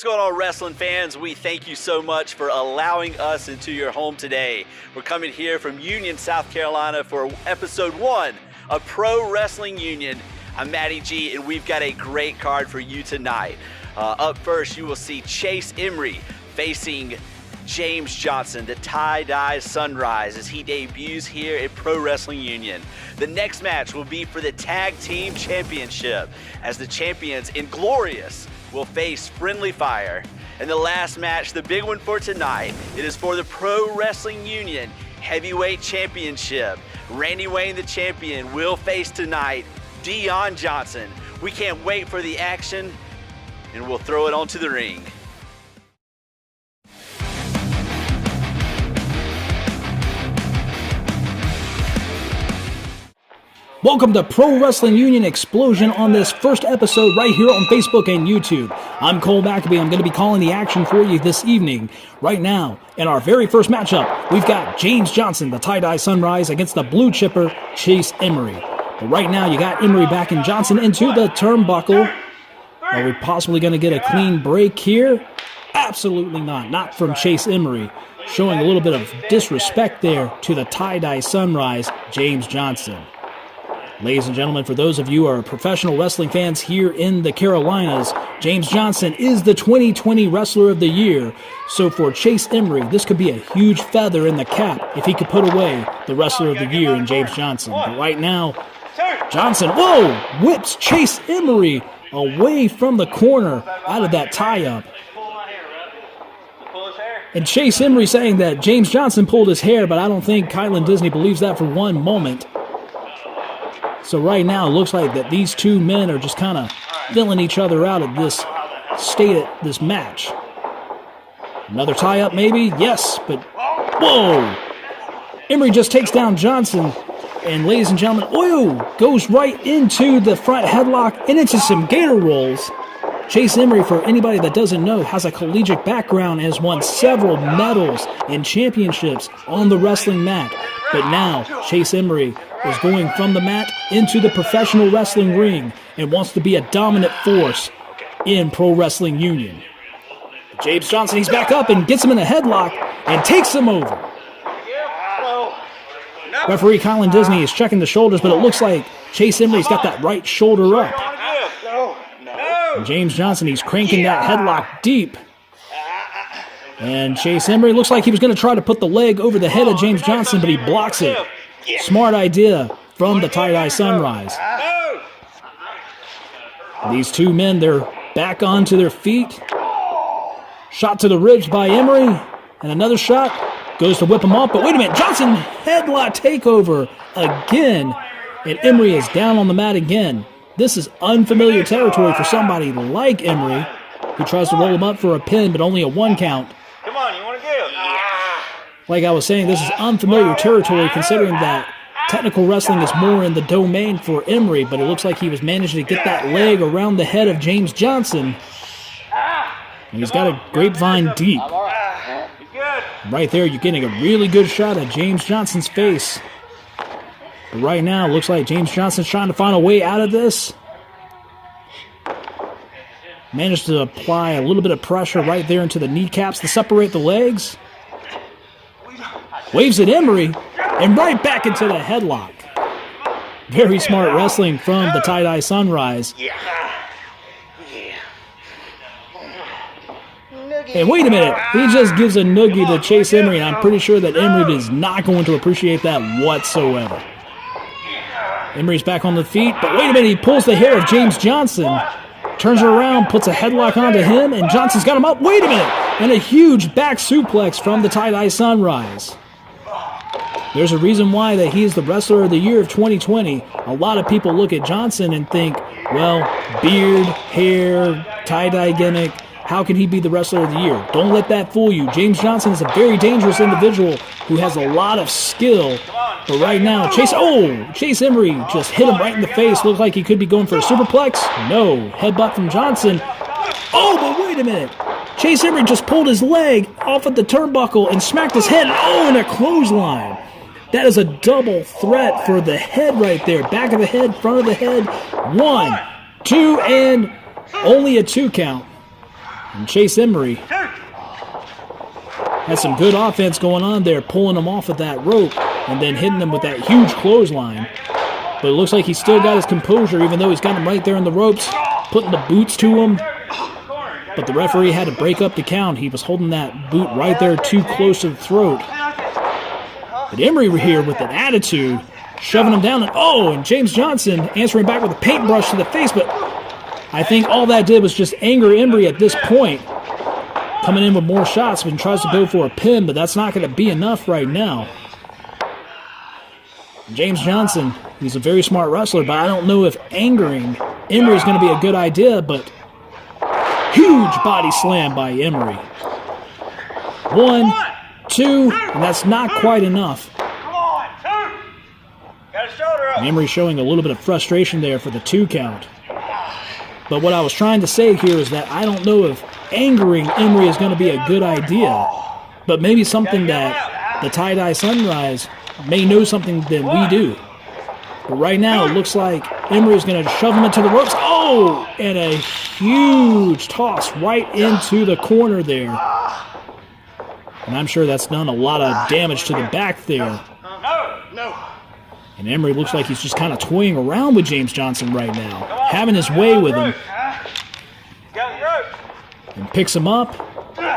What's going on, wrestling fans? We thank you so much for allowing us into your home today. We're coming here from Union, South Carolina for episode 1 of Pro Wrestling Union. I'm Matty G, and we've got a great card for you tonight. Up first, you will see Chase Emery facing James Johnson, the Tye-Dye Sunrise, as he debuts here at Pro Wrestling Union. The next match will be for the Tag Team Championship, as the champions, Inglorious, will face Friendly Fire. And the last match, the big one for tonight, it is for the Pro Wrestling Union Heavyweight Championship. Randy Wayne, the champion, will face tonight Deon Johnson. We can't wait for the action, and we'll throw it onto the ring. Welcome to Pro Wrestling Union Explosion on this first episode right here on Facebook and YouTube. I'm Cole McAbee. I'm going to be calling the action for you this evening. Right now, in our very first matchup, we've got James Johnson, the Tye-Dye Sunrise, against the blue chipper, Chase Emery. But right now, you got Emery backing Johnson into the turnbuckle. Are we possibly going to get a clean break here? Absolutely not. Not from Chase Emery. Showing a little bit of disrespect there to the Tye-Dye Sunrise, James Johnson. Ladies and gentlemen, for those of you who are professional wrestling fans here in the Carolinas, James Johnson is the 2020 Wrestler of the Year. So for Chase Emery, this could be a huge feather in the cap if he could put away the Wrestler of the Year in James Johnson. But right now, Johnson, whoa, whips Chase Emery away from the corner out of that tie-up. And Chase Emery saying that James Johnson pulled his hair, but I don't think Kylan Disney believes that for one moment. So right now, it looks like that these two men are just kind of filling each other out at this state at this match. Another tie-up maybe? Yes, but whoa! Emery just takes down Johnson, and ladies and gentlemen, goes right into the front headlock and into some gator rolls. Chase Emery, for anybody that doesn't know, has a collegiate background and has won several medals and championships on the wrestling mat. But now, Chase Emery is going from the mat into the professional wrestling ring and wants to be a dominant force in Pro Wrestling Union. James Johnson, he's back up and gets him in a headlock and takes him over. Referee Kylan Disney is checking the shoulders, but it looks like Chase Emery's got that right shoulder up. And James Johnson, he's cranking that headlock deep. And Chase Emery looks like he was going to try to put the leg over the head of James Johnson, but he blocks it. Smart idea from the Tye-Dye Sunrise. These two men, they're back onto their feet. Shot to the ribs by Emery. And another shot goes to whip him off. But wait a minute, Johnson headlock takeover again. And Emery is down on the mat again. This is unfamiliar territory for somebody like Emery, who tries to roll him up for a pin, but only a 1 count. Come on, you want to give? Like I was saying, this is unfamiliar territory considering that technical wrestling is more in the domain for Emery, but it looks like he was managing to get that leg around the head of James Johnson. And he's got a grapevine deep. Right there, you're getting a really good shot at James Johnson's face. But right now, it looks like James Johnson's trying to find a way out of this. Managed to apply a little bit of pressure right there into the kneecaps to separate the legs. Waves at Emery, and right back into the headlock. Very smart wrestling from the Tye-Dye Sunrise. And wait a minute, he just gives a noogie to Chase Emery, and I'm pretty sure that Emery is not going to appreciate that whatsoever. Emery's back on the feet, but wait a minute, he pulls the hair of James Johnson. Turns her around, puts a headlock onto him, and Johnson's got him up. Wait a minute! And a huge back suplex from the Tye-Dye Sunrise. There's a reason why that he is the Wrestler of the Year of 2020. A lot of people look at Johnson and think, well, beard, hair, tie-dye gimmick, how can he be the Wrestler of the Year? Don't let that fool you. James Johnson is a very dangerous individual who has a lot of skill. But right now, Chase Emery just hit him right in the face. Looked like he could be going for a superplex. No. Headbutt from Johnson. Oh, but wait a minute. Chase Emery just pulled his leg off of the turnbuckle and smacked his head. Oh, and a clothesline. That is a double threat for the head right there. Back of the head, front of the head. 1, 2, and only a 2 count. And Chase Emery has some good offense going on there, pulling him off of that rope and then hitting him with that huge clothesline. But it looks like he's still got his composure, even though he's got him right there in the ropes, putting the boots to him. But the referee had to break up the count. He was holding that boot right there too close to the throat. But Emery here with an attitude, shoving him down. And James Johnson answering back with a paintbrush to the face. But I think all that did was just anger Emery at this point. Coming in with more shots and tries to go for a pin, but that's not going to be enough right now. James Johnson, he's a very smart wrestler, but I don't know if angering Emery is going to be a good idea, but huge body slam by Emery. 1, 2, and that's not quite enough. And Emery showing a little bit of frustration there for the 2 count. But what I was trying to say here is that I don't know if angering Emery is going to be a good idea, but maybe something that the Tye-Dye Sunrise may know something than we do. But right now it looks like Emery is going to shove him into the ropes. And a huge toss right into the corner there. And I'm sure that's done a lot of damage to the back there. And Emery looks like he's just kind of toying around with James Johnson right now, having his way with him. And picks him up.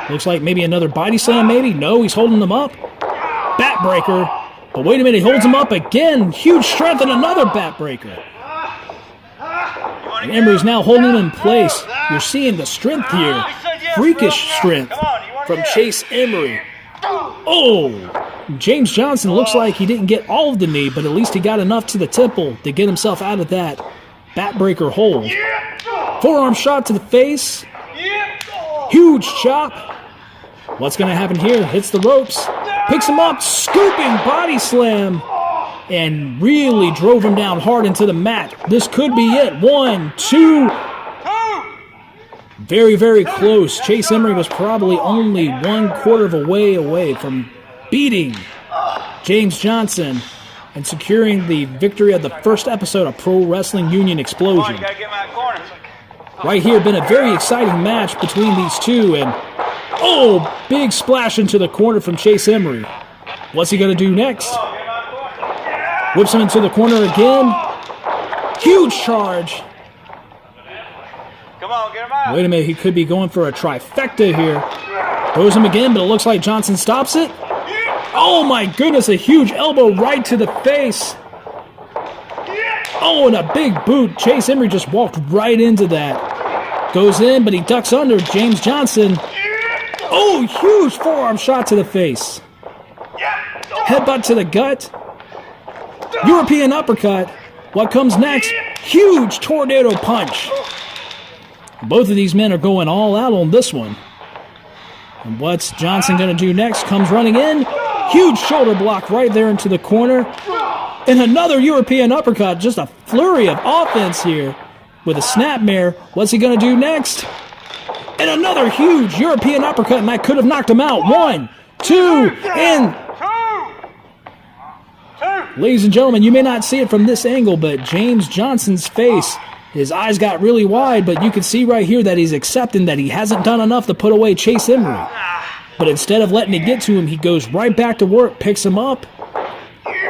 Looks like maybe another body slam, maybe. No, he's holding him up. Backbreaker. But wait a minute, he holds him up again. Huge strength and another backbreaker. And Emery's now holding him in place. You're seeing the strength here. Freakish strength from Chase Emery. James Johnson looks like he didn't get all of the knee, but at least he got enough to the temple to get himself out of that backbreaker hold. Forearm shot to the face. Huge chop. What's going to happen here? Hits the ropes. Picks him up. Scooping body slam. And really drove him down hard into the mat. This could be it. 1, 2. Very, very close. Chase Emery was probably only 1/4 of a way away from beating James Johnson and securing the victory of the first episode of Pro Wrestling Union Explosion. Right here, been a very exciting match between these two, and big splash into the corner from Chase Emery. What's he going to do next? Whips him into the corner again. Huge charge. Come on, get him out. Wait a minute, he could be going for a trifecta here. Throws him again, but it looks like Johnson stops it. Oh my goodness, a huge elbow right to the face. And a big boot. Chase Emery just walked right into that. Goes in, but he ducks under James Johnson. Huge forearm shot to the face. Headbutt to the gut. European uppercut. What comes next? Huge tornado punch. Both of these men are going all out on this one. And what's Johnson going to do next? Comes running in. Huge shoulder block right there into the corner. And another European uppercut. Just a flurry of offense here with a snapmare. What's he going to do next? And another huge European uppercut, and that could have knocked him out. 1, 2, and... Ladies and gentlemen, you may not see it from this angle, but James Johnson's face, his eyes got really wide, but you can see right here that he's accepting that he hasn't done enough to put away Chase Emery. But instead of letting it get to him, he goes right back to work, picks him up.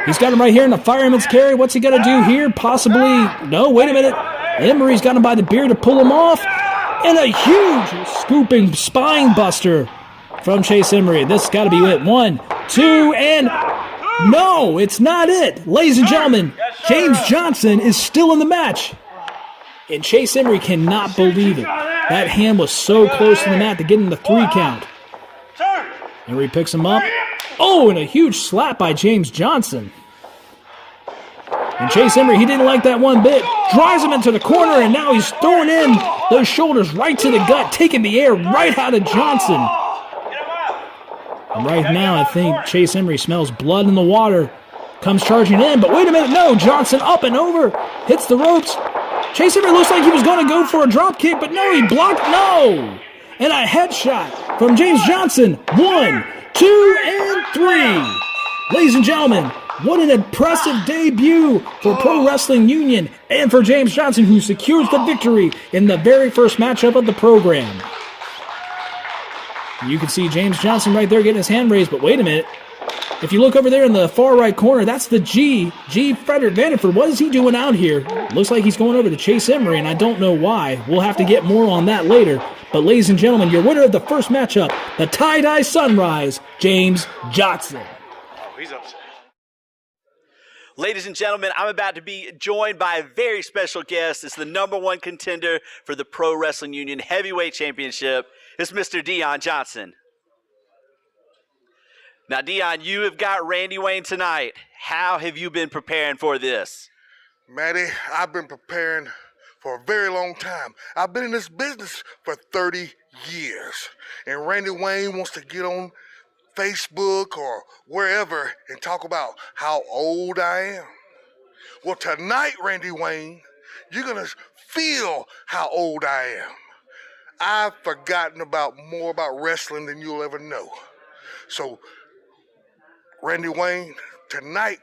He's got him right here in the fireman's carry. What's he going to do here? Possibly... No, wait a minute. Emery's got him by the beard to pull him off. And a huge scooping spine buster from Chase Emery. This has got to be it. 1, 2, and... No, it's not it. Ladies and gentlemen, James Johnson is still in the match. And Chase Emery cannot believe it. That hand was so close to the mat to get in the 3 count. Emery picks him up. And a huge slap by James Johnson. And Chase Emery, he didn't like that one bit. Drives him into the corner, and now he's throwing in those shoulders right to the gut, taking the air right out of Johnson. And right now, I think Chase Emery smells blood in the water. Comes charging in, but wait a minute, no. Johnson up and over, hits the ropes. Chase Emery looks like he was going to go for a drop kick, but no, he blocked, no. And a headshot from James Johnson. 1, 2, and 3. Ladies and gentlemen, what an impressive debut for Pro Wrestling Union and for James Johnson, who secures the victory in the very first matchup of the program. You can see James Johnson right there getting his hand raised, but wait a minute. If you look over there in the far right corner, that's the G Frederick Vanderford. What is he doing out here? Looks like he's going over to chase Emery, and I don't know why. We'll have to get more on that later. But ladies and gentlemen, your winner of the first matchup, the Tye-Dye Sunrise, James Johnson. Oh, he's upset. Ladies and gentlemen, I'm about to be joined by a very special guest. It's the #1 contender for the Pro Wrestling Union Heavyweight Championship. It's Mr. Deon Johnson. Now, Deon, you have got Randy Wayne tonight. How have you been preparing for this? Matty, I've been preparing for a very long time. I've been in this business for 30 years. And Randy Wayne wants to get on Facebook or wherever and talk about how old I am. Well, tonight, Randy Wayne, you're going to feel how old I am. I've forgotten more about wrestling than you'll ever know. So, Randy Wayne, tonight,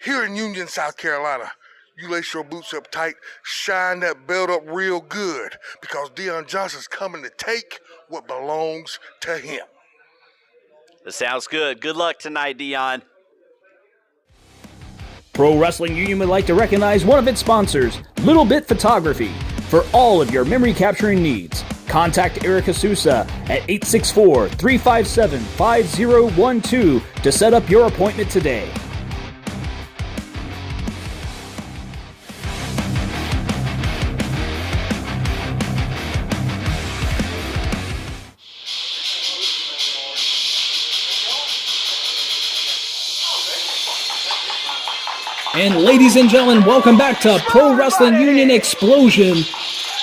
here in Union, South Carolina, you lace your boots up tight, shine that belt up real good, because Deon Johnson's coming to take what belongs to him. That sounds good. Good luck tonight, Deon. Pro Wrestling Union would like to recognize one of its sponsors, Little Bit Photography, for all of your memory capturing needs. Contact Erica Sousa at 864-357-5012 to set up your appointment today. And ladies and gentlemen, welcome back to Pro Wrestling Union Explosion.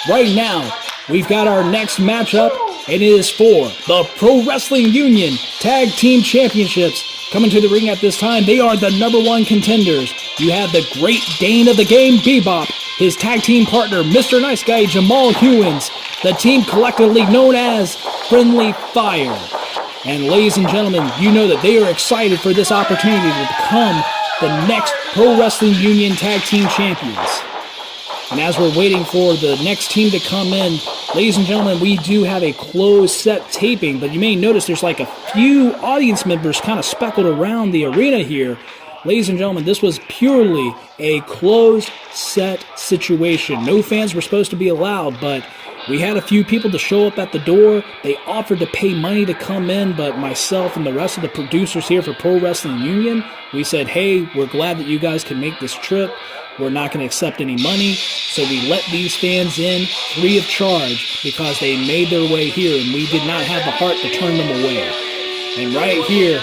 Right now, we've got our next matchup, and it is for the Pro Wrestling Union Tag Team Championships. Coming to the ring at this time, they are the #1 contenders. You have the Great Dane of the game, Bebop, his tag team partner, Mr. Nice Guy, Jamal Hewins, the team collectively known as Friendly Fire. And ladies and gentlemen, you know that they are excited for this opportunity to become the next Pro Wrestling Union Tag Team Champions. And as we're waiting for the next team to come in, ladies and gentlemen, we do have a closed set taping, but you may notice there's like a few audience members kind of speckled around the arena here. Ladies and gentlemen, this was purely a closed set situation. No fans were supposed to be allowed, but we had a few people to show up at the door. They offered to pay money to come in, but myself and the rest of the producers here for Pro Wrestling Union, we said, hey, we're glad that you guys can make this trip. We're not going to accept any money. So we let these fans in free of charge because they made their way here, and we did not have the heart to turn them away. And right here,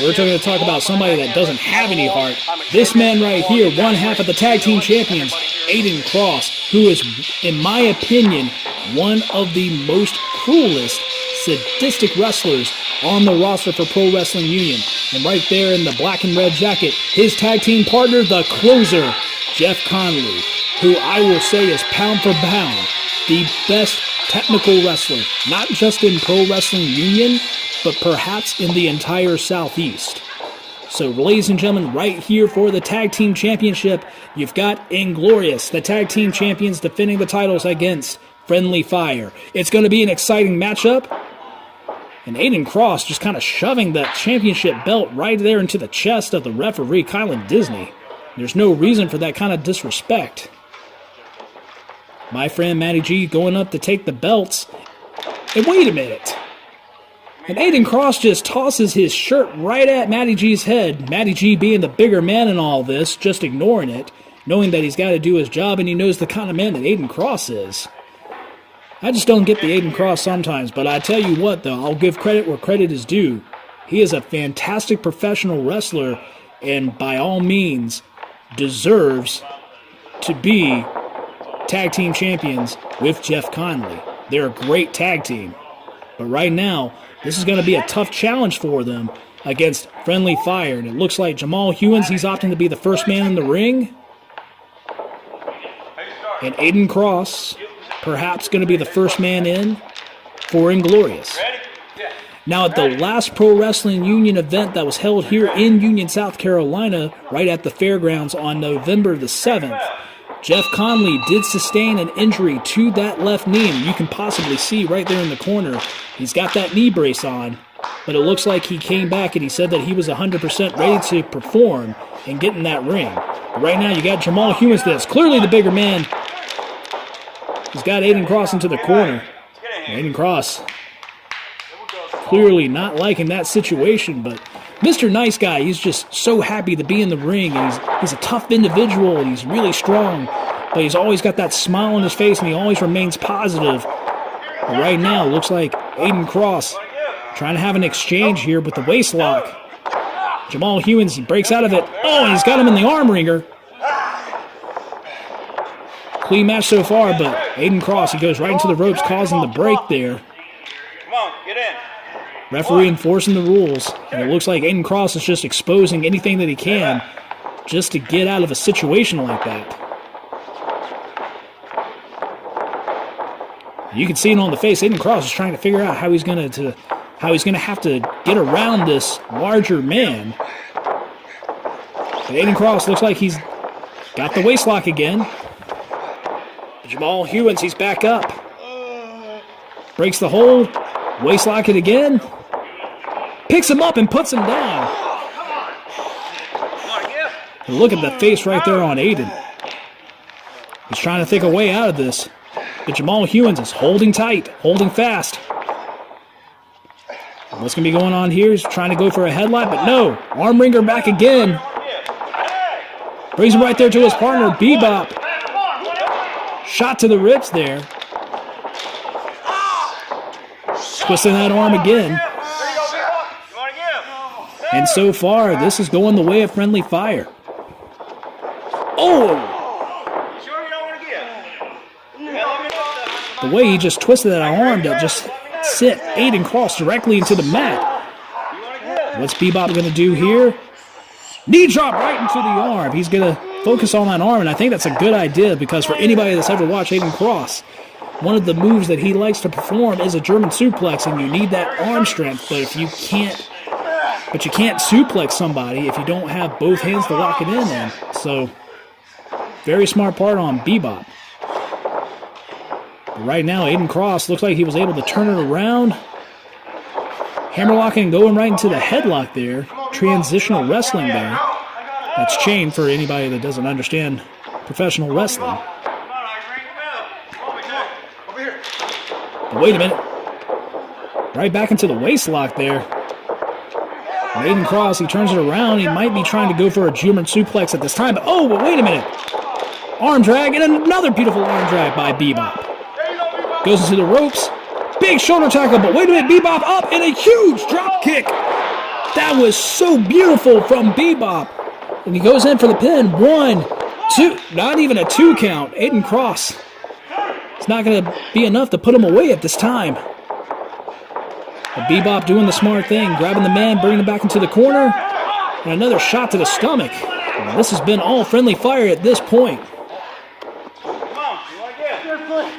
we're going to talk about somebody that doesn't have any heart. This man right here, one half of the Tag Team Champions, Aiden Cross, who is, in my opinion, one of the most cruelest, sadistic wrestlers on the roster for Pro Wrestling Union. And right there in the black and red jacket, his tag team partner, the closer, Jeff Conley, who I will say is pound for pound the best technical wrestler, not just in Pro Wrestling Union, but perhaps in the entire Southeast. So, ladies and gentlemen, right here for the Tag Team Championship, you've got Inglorious, the Tag Team Champions, defending the titles against Friendly Fire. It's going to be an exciting matchup. And Aiden Cross just kind of shoving that championship belt right there into the chest of the referee, Kylan Disney. There's no reason for that kind of disrespect. My friend Matty G going up to take the belts. And wait a minute. And Aiden Cross just tosses his shirt right at Matty G's head. Matty G being the bigger man in all this, just ignoring it, knowing that he's got to do his job and he knows the kind of man that Aiden Cross is. I just don't get the Aiden Cross sometimes, but I tell you what, though, I'll give credit where credit is due. He is a fantastic professional wrestler and by all means deserves to be tag team champions with Jeff Conley. They're a great tag team. But right now, this is going to be a tough challenge for them against Friendly Fire. And it looks like Jamal Hewins, he's opting to be the first man in the ring. And Aiden Cross, perhaps going to be the first man in for Inglorious. Now, at the last Pro Wrestling Union event that was held here in Union, South Carolina, right at the Fairgrounds on November the 7th, Jeff Conley did sustain an injury to that left knee, and you can possibly see right there in the corner, he's got that knee brace on, but it looks like he came back and he said that he was 100% ready to perform and get in that ring. But right now you got Jamal Hewins that's clearly the bigger man. He's got Aiden Cross into the corner. Aiden Cross clearly not liking that situation, but Mr. Nice Guy, he's just so happy to be in the ring. He's a tough individual, and he's really strong, but he's always got that smile on his face, and he always remains positive. But right now, it looks like Aiden Cross trying to have an exchange here with the waist lock. Jamal Hewins, he breaks out of it. Oh, and he's got him in the arm wringer. Clean match so far, but Aiden Cross, he goes right into the ropes, causing the break there. Come on, get in. Referee enforcing the rules, and it looks like Aiden Cross is just exposing anything that he can just to get out of a situation like that. You can see it on the face. Aiden Cross is trying to figure out how he's going to have to get around this larger man. But Aiden Cross looks like he's got the waist lock again. Jamal Hewins, he's back up. Breaks the hold. Waist lock it again. Picks him up and puts him down. And look at the face right there on Aiden. He's trying to think a way out of this. But Jamal Hewins is holding tight, holding fast. What's going to be going on here? He's trying to go for a headlock, but no. Arm wringer back again. Brings him right there to his partner, Bebop. Shot to the ribs there. Twisting that arm again. And so far, this is going the way of friendly fire. Oh! The way he just twisted that arm to just sit Aiden Cross directly into the mat. What's Bebop going to do here? Knee drop right into the arm. He's going to focus on that arm, and I think that's a good idea because for anybody that's ever watched Aiden Cross, one of the moves that he likes to perform is a German suplex, and you need that arm strength, but you can't suplex somebody if you don't have both hands to lock it in. So, very smart part on Bebop. But right now, Aiden Cross looks like he was able to turn it around. Hammerlocking, going right into the headlock there. Transitional wrestling there. That's chain for anybody that doesn't understand professional wrestling. But wait a minute. Right back into the waist lock there. Aiden Cross, he turns it around. He might be trying to go for a German suplex at this time. But oh, but wait a minute. Arm drag, and another beautiful arm drag by Bebop. Goes into the ropes. Big shoulder tackle, but wait a minute. Bebop up, and a huge drop kick. That was so beautiful from Bebop. And he goes in for the pin. 1, 2, not even a 2 count. Aiden Cross. It's not going to be enough to put him away at this time. But Bebop doing the smart thing, grabbing the man, bringing him back into the corner, and another shot to the stomach. And this has been all friendly fire at this point.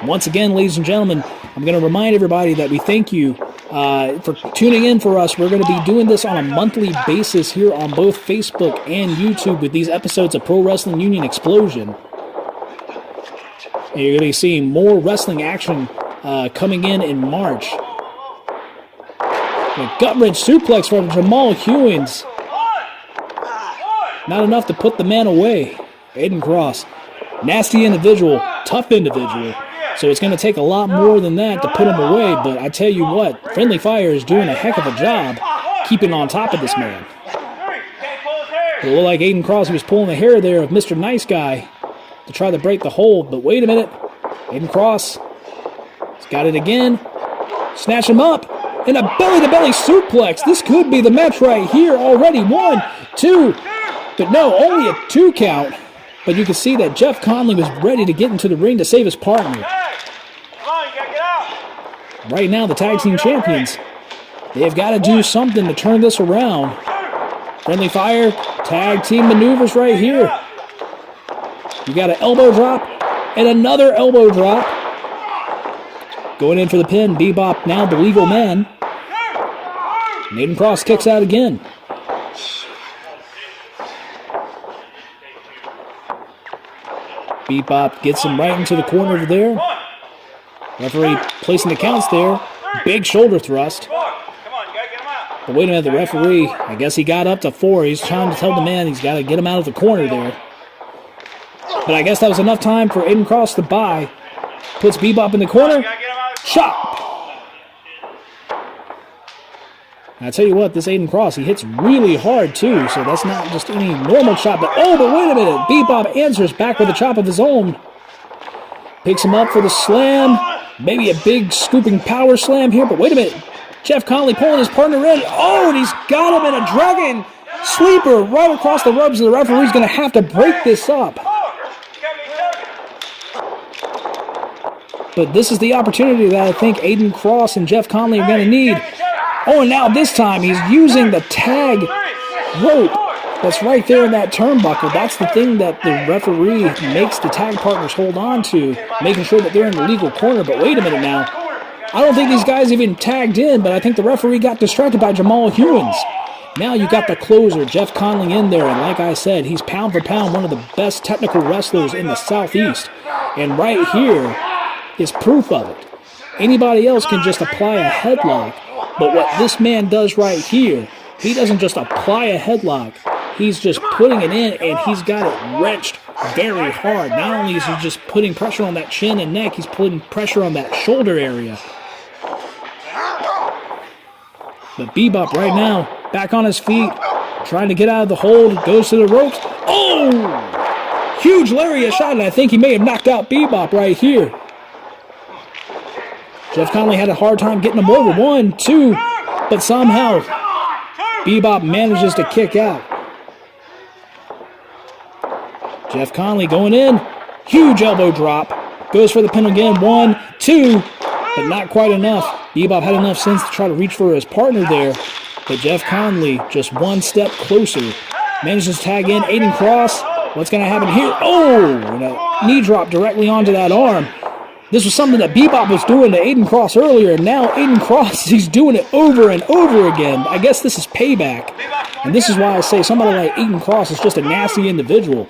Once again, ladies and gentlemen, I'm going to remind everybody that we thank you for tuning in for us. We're going to be doing this on a monthly basis here on both Facebook and YouTube with these episodes of Pro Wrestling Union Explosion. And you're going to be seeing more wrestling action coming in March. A gut-wrench suplex from Jamal Hewins. Not enough to put the man away. Aiden Cross. Nasty individual, tough individual. So it's going to take a lot more than that to put him away. But I tell you what, Friendly Fire is doing a heck of a job keeping on top of this man. It looked like Aiden Cross, he was pulling the hair there of Mr. Nice Guy to try to break the hold. But wait a minute. Aiden Cross. He's got it again. Snatch him up. And a belly-to-belly suplex. This could be the match right here already. 1, 2. But no, only a 2 count. But you can see that Jeff Conley was ready to get into the ring to save his partner. Right now, the tag team champions, they've got to do something to turn this around. Friendly Fire, tag team maneuvers right here. You got an elbow drop and another elbow drop. Going in for the pin, Bebop now the legal man. Aiden Cross kicks out again. Bebop gets him right into the corner over there. Referee placing the counts there. Big shoulder thrust. But wait a minute, the referee, I guess he got up to 4. He's trying to tell the man he's got to get him out of the corner there. But I guess that was enough time for Aiden Cross to buy. Puts Bebop in the corner. Chop! I tell you what, this Aiden Cross, he hits really hard too, so that's not just any normal chop. But wait a minute, Bebop answers back with a chop of his own. Picks him up for the slam. Maybe a big scooping power slam here, but wait a minute. Jeff Conley pulling his partner in. And he's got him in a dragon sleeper right across the ropes, and the referee's going to have to break this up. But this is the opportunity that I think Aiden Cross and Jeff Conley are going to need. And now this time he's using the tag rope that's right there in that turnbuckle. That's the thing that the referee makes the tag partners hold on to, making sure that they're in the legal corner. But wait a minute now. I don't think these guys even tagged in, but I think the referee got distracted by Jamal Hewins. Now you got the closer, Jeff Conley, in there, and like I said, he's pound for pound one of the best technical wrestlers in the Southeast. And right here is proof of it. Anybody else can just apply a headlock, but what this man does right here, he doesn't just apply a headlock, he's just putting it in, and he's got it wrenched very hard. Not only is he just putting pressure on that chin and neck, he's putting pressure on that shoulder area. But Bebop right now, back on his feet, trying to get out of the hold, goes to the ropes. Huge lariat shot, and I think he may have knocked out Bebop right here. Jeff Conley had a hard time getting him over. 1, 2, but somehow Bebop manages to kick out. Jeff Conley going in. Huge elbow drop. Goes for the pin again. 1, 2, but not quite enough. Bebop had enough sense to try to reach for his partner there, but Jeff Conley just one step closer. Manages to tag in Aiden Cross. What's going to happen here? And a knee drop directly onto that arm. This was something that Bebop was doing to Aiden Cross earlier, and now Aiden Cross, he's doing it over and over again. I guess this is payback, and this is why I say somebody like Aiden Cross is just a nasty individual.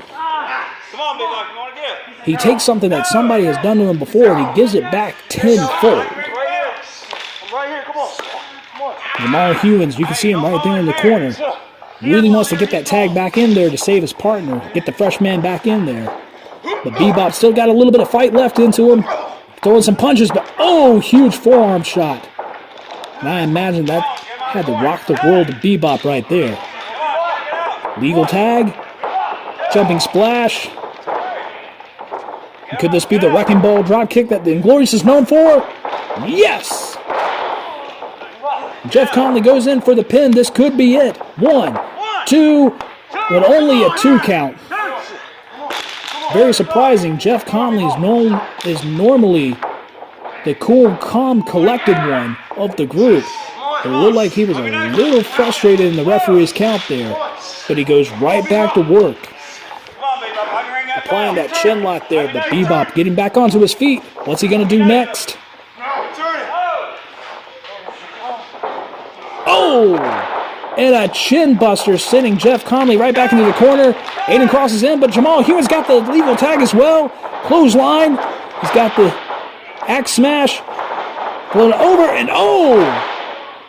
He takes something that somebody has done to him before, and he gives it back tenfold. Jamal Hewins, you can see him right there in the corner. Really wants to get that tag back in there to save his partner, get the fresh man back in there. But Bebop still got a little bit of fight left into him. Throwing some punches, but huge forearm shot. And I imagine that had to rock the world of Bebop right there. Legal tag. Jumping splash. And could this be the wrecking ball drop kick that the Inglorious is known for? Yes! Jeff Conley goes in for the pin. This could be it. 1, 2, but only a 2 count. Very surprising. Jeff Conley is normally the cool, calm, collected one of the group. It looked like he was a little frustrated in the referee's count there, but he goes right back to work. Applying that chin lock there, but Bebop getting back onto his feet. What's he going to do next? And a chin buster sending Jeff Conley right back into the corner. Aiden Cross is in, but Jamal Hewins got the legal tag as well. Clothesline. He's got the axe smash. Going over, and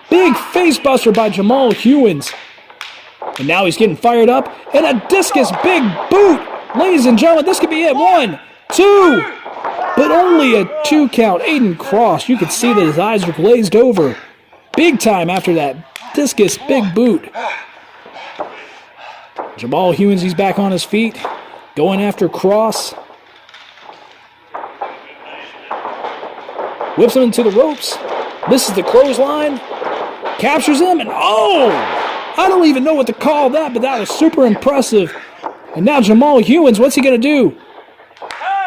big face buster by Jamal Hewins. And now he's getting fired up. And a discus big boot. Ladies and gentlemen, this could be it. 1, 2, but only a 2 count. Aiden Cross, you can see that his eyes are glazed over. Big time after that discus big boot. Jamal Hewins, he's back on his feet. Going after Cross. Whips him into the ropes. Misses the clothesline. Captures him, and I don't even know what to call that, but that was super impressive. And now Jamal Hewins, what's he going to do?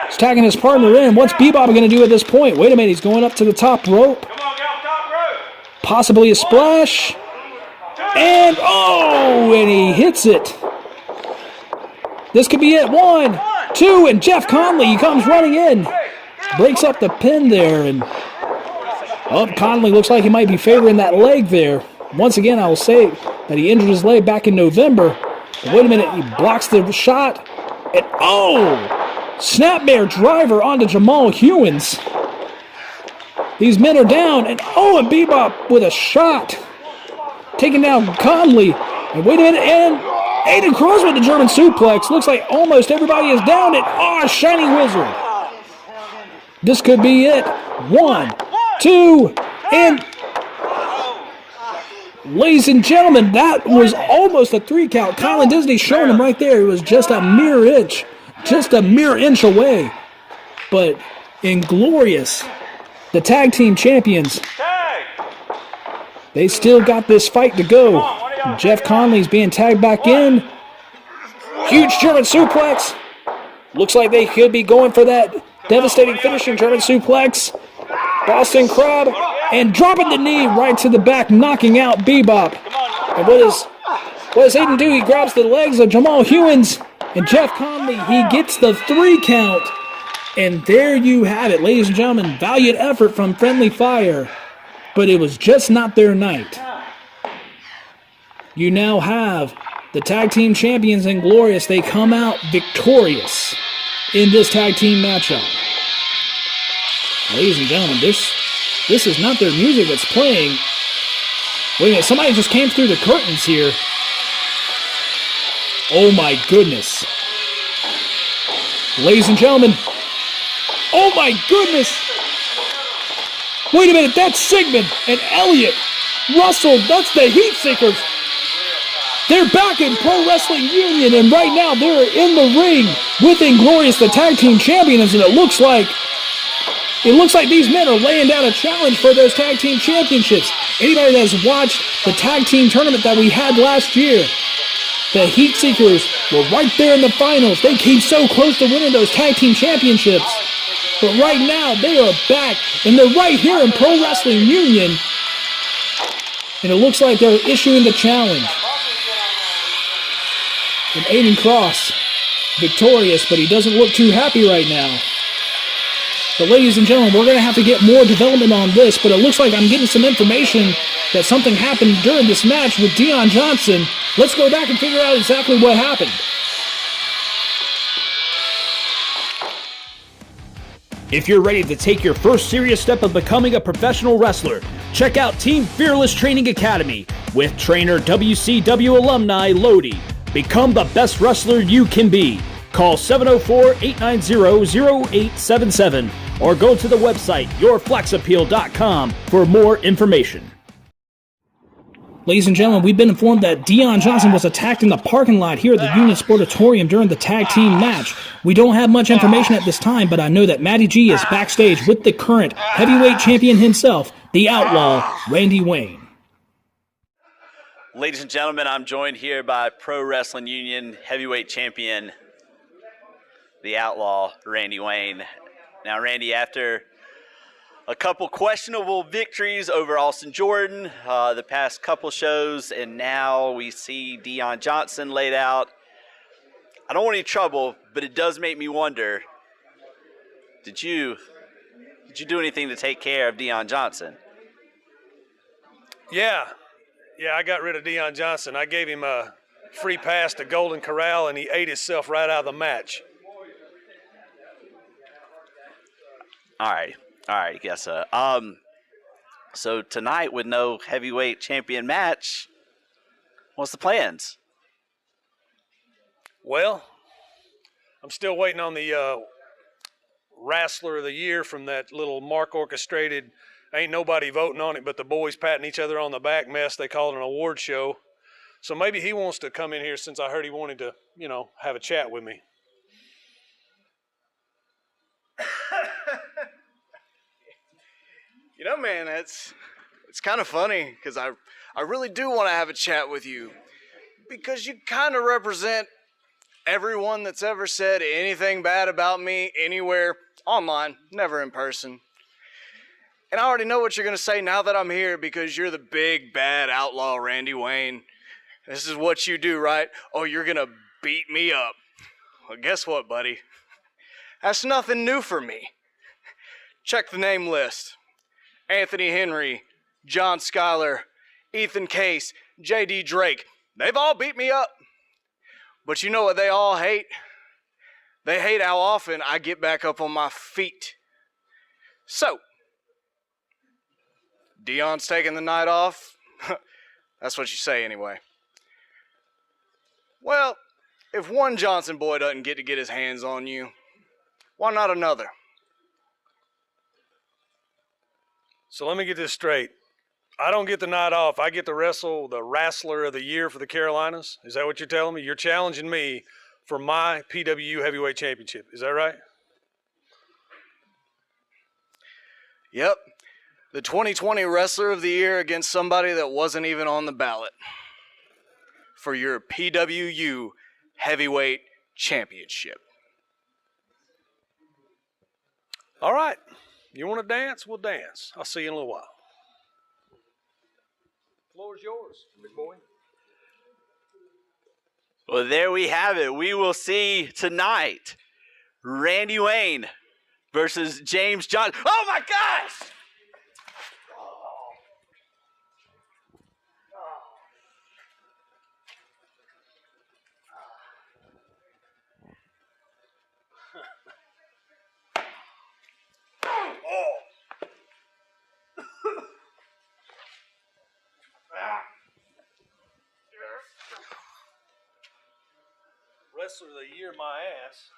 He's tagging his partner in. What's Bebop going to do at this point? Wait a minute, he's going up to the top rope. Possibly a splash. And he hits it. This could be it. 1, 2, and Jeff Conley, he comes running in. Breaks up the pin there, and Conley looks like he might be favoring that leg there. Once again, I will say that he injured his leg back in November. But wait a minute, he blocks the shot, and Snapmare driver onto Jamal Hewins. These men are down, and Bebop with a shot. Taking down Conley. And wait a minute, and Aiden Cross with the German suplex. Looks like almost everybody is down, and Shiny Wizard. This could be it. 1, 2, and... Ladies and gentlemen, that was almost a 3 count. Colin Disney showing him right there. It was just a mere inch away. But Inglorious, the tag team champions, they still got this fight to go. Jeff Conley's being tagged back in. Huge German suplex. Looks like they could be going for that devastating finishing German suplex. Boston Crab, and dropping the knee right to the back, knocking out Bebop. And what does Aiden do? He grabs the legs of Jamal Hewins, and Jeff Conley, he gets the 3 count. And there you have it, ladies and gentlemen. Valiant effort from Friendly Fire, but it was just not their night. You now have the tag team champions Inglorious. They come out victorious in this tag team matchup. Ladies and gentlemen, this is not their music that's playing. Wait a minute, somebody just came through the curtains here. Oh my goodness. Ladies and gentlemen, oh my goodness. Wait a minute, that's Sigmund and Elliott. Russell, that's the Heat Seekers. They're back in Pro Wrestling Union, and right now they're in the ring with Inglorious, the tag team champions, and it looks like these men are laying down a challenge for those tag team championships. Anybody that's watched the tag team tournament that we had last year, the Heat Seekers were right there in the finals. They came so close to winning those tag team championships. But right now, they are back, and they're right here in Pro Wrestling Union. And it looks like they're issuing the challenge. And Aiden Cross, victorious, but he doesn't look too happy right now. But ladies and gentlemen, we're going to have to get more development on this, but it looks like I'm getting some information that something happened during this match with Deon Johnson. Let's go back and figure out exactly what happened. If you're ready to take your first serious step of becoming a professional wrestler, check out Team Fearless Training Academy with trainer WCW alumni Lodi. Become the best wrestler you can be. Call 704-890-0877 or go to the website yourflexappeal.com for more information. Ladies and gentlemen, we've been informed that Deon Johnson was attacked in the parking lot here at the Union Sportatorium during the tag team match. We don't have much information at this time, but I know that Matty G is backstage with the current heavyweight champion himself, the Outlaw, Randy Wayne. Ladies and gentlemen, I'm joined here by Pro Wrestling Union heavyweight champion, the Outlaw, Randy Wayne. Now, Randy, after a couple questionable victories over Austin Jordan the past couple shows, and now we see Deon Johnson laid out. I don't want any trouble, but it does make me wonder, did you do anything to take care of Deon Johnson? Yeah, I got rid of Deon Johnson. I gave him a free pass to Golden Corral, and he ate himself right out of the match. All right, guess so. So tonight with no heavyweight champion match, what's the plans? Well, I'm still waiting on the Wrestler of the Year from that little Mark orchestrated, ain't nobody voting on it but the boys patting each other on the back mess they call it an award show. So maybe he wants to come in here since I heard he wanted to, have a chat with me. Man, it's kind of funny because I really do want to have a chat with you because you kind of represent everyone that's ever said anything bad about me anywhere online, never in person. And I already know what you're going to say now that I'm here because you're the big, bad outlaw Randy Wayne. This is what you do, right? Oh, you're going to beat me up. Well, guess what, buddy? That's nothing new for me. Check the name list. Anthony Henry, John Schuyler, Ethan Case, J.D. Drake. They've all beat me up. But you know what they all hate? They hate how often I get back up on my feet. So, Deon's taking the night off. That's what you say anyway. Well, if one Johnson boy doesn't get to get his hands on you, why not another? So let me get this straight. I don't get the night off. I get to wrestle the Wrestler of the Year for the Carolinas. Is that what you're telling me? You're challenging me for my PWU Heavyweight Championship. Is that right? Yep. The 2020 Wrestler of the Year against somebody that wasn't even on the ballot for your PWU Heavyweight Championship. All right. You want to dance? We'll dance. I'll see you in a little while. The floor is yours, big boy. Well, there we have it. We will see tonight Randy Wayne versus James John. Oh my gosh! Wrestler of the Year, my ass.